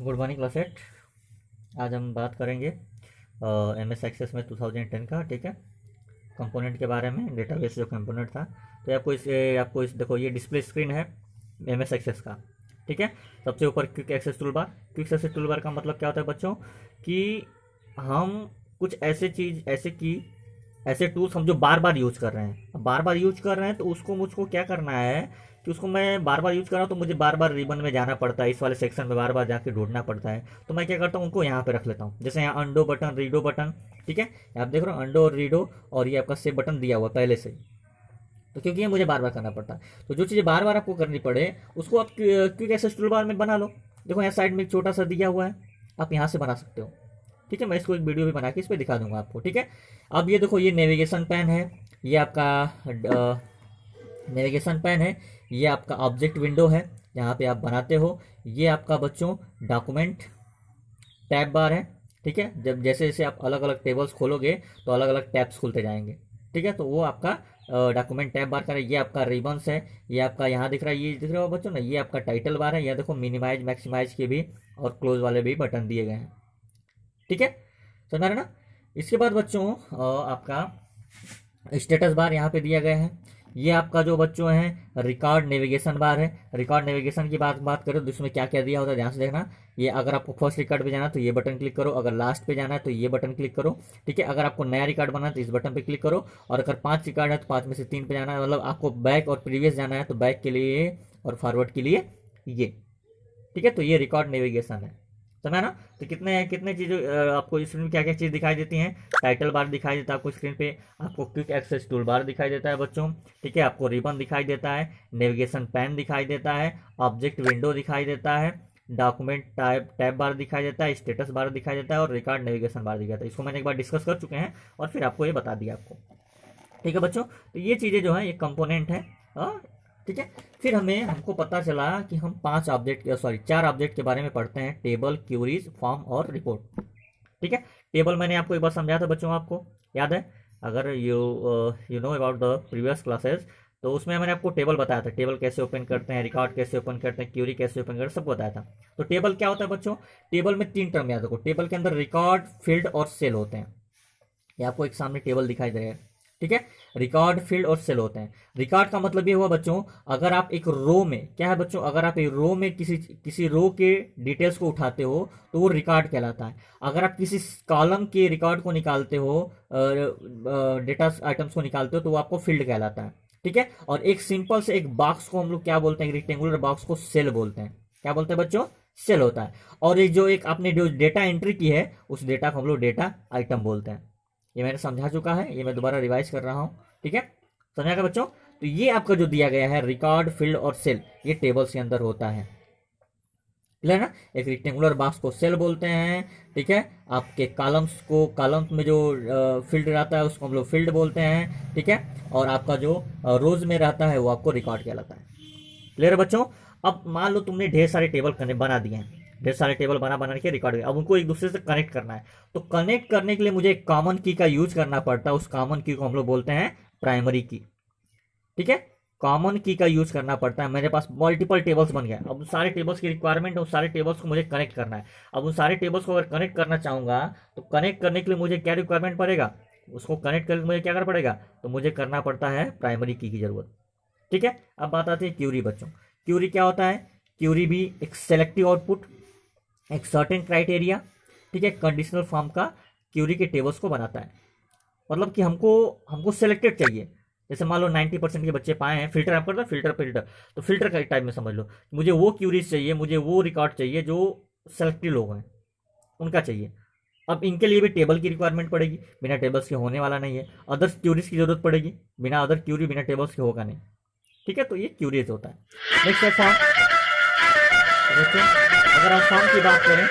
Good morning class 8। आज हम बात करेंगे एम एस एक्सेस में 2010 का, ठीक है, कंपोनेंट के बारे में। डेटाबेस जो कंपोनेंट था, तो आपको इस देखो, ये डिस्प्ले स्क्रीन है एम एस एक्सेस का, ठीक है। सबसे ऊपर quick access tool bar. Quick access tool bar का मतलब क्या होता है बच्चों, कि हम कुछ ऐसे टूल्स हम जो बार बार यूज कर रहे हैं, तो उसको मुझको क्या करना है कि उसको मैं बार बार यूज कर रहा हूँ, तो मुझे बार बार रिबन में जाना पड़ता है, इस वाले सेक्शन में बार बार जाके ढूंढना पड़ता है। तो मैं क्या करता हूँ, उनको यहाँ पे रख लेता हूँ। जैसे यहाँ अंडो बटन, रीडो बटन, ठीक है, आप देख रहे हो अंडो और रीडो, और ये आपका सेव बटन दिया हुआ पहले से ही। तो क्योंकि ये मुझे बार बार करना पड़ता है, तो जो चीज़ें बार बार आपको करनी पड़े उसको आप क्विक एक्सेस टूल बार में बना लो। देखो यहाँ साइड में एक छोटा सा दिया हुआ है, आप यहाँ से बना सकते हो, ठीक है। मैं इसको एक वीडियो भी बना के इस पर दिखा दूंगा आपको, ठीक है। अब ये देखो, ये नेविगेशन पैन है, ये आपका नेविगेशन पैन है, ये आपका ऑब्जेक्ट विंडो है जहाँ पे आप बनाते हो। ये आपका बच्चों डॉक्यूमेंट टैब बार है, ठीक है। जब जैसे जैसे आप अलग अलग टेबल्स खोलोगे तो अलग अलग टैब्स खुलते जाएंगे, ठीक है। तो वो आपका डॉक्यूमेंट टैब बार का है। ये आपका रिबन्स है, ये आपका यहाँ दिख रहा है, ये दिख रहा हो बच्चों ना, ये आपका टाइटल बार है। यहाँ देखो मिनिमाइज मैक्सिमाइज के भी और क्लोज वाले भी बटन दिए गए हैं, ठीक है, समझ रहे ना। इसके बाद बच्चों आपका स्टेटस बार यहाँ पे दिया गया है। ये आपका जो बच्चों है रिकॉर्ड नेविगेशन बार है। रिकॉर्ड नेविगेशन की बात करो तो इसमें क्या क्या दिया होता है, ध्यान से देखना। ये अगर आपको फर्स्ट रिकॉर्ड पे जाना है तो ये बटन क्लिक करो, अगर लास्ट पे जाना है तो ये बटन क्लिक करो, ठीक है। अगर आपको नया रिकॉर्ड बनाना है तो इस बटन पे क्लिक करो, और अगर 5 रिकॉर्ड है तो 5 में से 3 पे जाना है। मतलब आपको बैक और प्रीवियस जाना है तो बैक के लिए ये, और फॉरवर्ड के लिए ये, ठीक है। तो ये रिकॉर्ड नेविगेशन है, समझा ना। तो कितने कितने चीज़ आपको स्क्रीन में क्या क्या चीज़ दिखाई देती हैं। टाइटल बार दिखाई देता है आपको स्क्रीन पे, आपको क्विक एक्सेस टूल बार दिखाई देता है बच्चों, ठीक है। आपको रिबन दिखाई देता है, नेविगेशन पैन दिखाई देता है, ऑब्जेक्ट विंडो दिखाई देता है, डॉक्यूमेंट टैब बार दिखाई देता है, स्टेटस बार दिखाई देता है, और रिकॉर्ड नेविगेशन बार दिखाई देता है। इसको मैंने एक बार डिस्कस कर चुके हैं और फिर आपको ये बता दिया आपको, ठीक है बच्चों। तो ये चीज़ें जो है ये कंपोनेंट है, ठीक है। फिर हमको पता चला कि हम 4 ऑब्जेक्ट के बारे में पढ़ते हैं, टेबल, क्यूरीज, फॉर्म और रिपोर्ट, ठीक है। टेबल मैंने आपको एक बार समझाया था बच्चों, आपको याद है? अगर you know about the previous classes, तो उसमें मैंने आपको टेबल बताया था, टेबल कैसे ओपन करते हैं, रिकॉर्ड कैसे ओपन करते हैं, क्यूरी कैसे ओपन करते हैं, सब बताया था। तो टेबल क्या होता है बच्चों, टेबल में 3 टर्म याद रखो। टेबल के अंदर रिकॉर्ड, फील्ड और सेल होते हैं। ये आपको एक सामने टेबल दिखाई दे रहा है, ठीक है। रिकॉर्ड, फील्ड और सेल होते हैं। रिकॉर्ड का मतलब ये हुआ बच्चों, अगर आप एक रो में, क्या है बच्चों, अगर आप एक रो में किसी रो के डिटेल्स को उठाते हो तो वो रिकॉर्ड कहलाता है। अगर आप किसी कॉलम के रिकॉर्ड को निकालते हो, डेटा आइटम्स को निकालते हो, तो वो आपको फील्ड कहलाता है, ठीक है। और एक सिंपल से एक बॉक्स को हम लोग क्या बोलते हैं, रेक्टेंगुलर बॉक्स को सेल बोलते हैं। क्या बोलते हैं बच्चों? सेल होता है। और ये जो एक आपने जो डेटा एंट्री की है, उस डेटा को हम लोग डेटा आइटम बोलते हैं। ये मैंने समझा चुका है, ये मैं दोबारा रिवाइज कर रहा हूँ, ठीक है, समझा क्या बच्चों। तो ये आपका जो दिया गया है रिकॉर्ड, फील्ड और सेल, ये टेबल्स के अंदर होता है, क्लियर ना। एक रेक्टेंगुलर बॉक्स को सेल बोलते हैं, ठीक है। आपके कॉलम्स में जो फील्ड रहता है उसको हम लोग फील्ड बोलते हैं, ठीक है। और आपका जो रोज में रहता है वो आपको रिकॉर्ड कहलाता है, क्लियर है बच्चों। अब मान लो तुमने ढेर सारे टेबल बना दिए हैं, ढेर सारे टेबल बना के रिकॉर्ड, अब उनको एक दूसरे से कनेक्ट करना है। तो कनेक्ट करने के लिए मुझे एक कॉमन की का यूज करना पड़ता है। उस कॉमन की को हम लोग बोलते हैं प्राइमरी की, ठीक है। कॉमन की का यूज करना पड़ता है। मेरे पास मल्टीपल टेबल्स बन गए, अब उन सारे टेबल्स की रिक्वायरमेंट है, उन सारे टेबल्स को मुझे कनेक्ट करना है। अब उन सारे टेबल्स को अगर कनेक्ट करना चाहूंगा तो कनेक्ट करने के लिए मुझे क्या रिक्वायरमेंट पड़ेगा, उसको कनेक्ट करने के लिए मुझे क्या करना पड़ेगा, तो मुझे करना पड़ता है प्राइमरी की जरूरत, ठीक है। अब बात आती है क्यूरी बच्चों। क्यूरी क्या होता है? क्यूरी भी एक सेलेक्टिव आउटपुट, एक सर्टेन क्राइटेरिया, ठीक है, कंडीशनल फॉर्म का क्यूरी के टेबल्स को बनाता है। मतलब कि हमको हमको सेलेक्टेड चाहिए। जैसे मान लो 90% के बच्चे पाए हैं, फिल्टर आप करते हैं, फिल्टर, तो फिल्टर का टाइप में समझ लो, मुझे वो क्यूरीज चाहिए, मुझे वो रिकॉर्ड चाहिए जो सेलेक्टिव लोग हैं उनका चाहिए। अब इनके लिए भी टेबल की रिक्वायरमेंट पड़ेगी, बिना टेबल्स के होने वाला नहीं है। अदर क्यूरीज की जरूरत पड़ेगी, बिना अदर क्यूरी, बिना टेबल्स के होगा नहीं, ठीक है। तो ये क्यूरीज होता है। नेक्स्ट है फॉर्म। बच्चों अगर आप फॉर्म की बात करें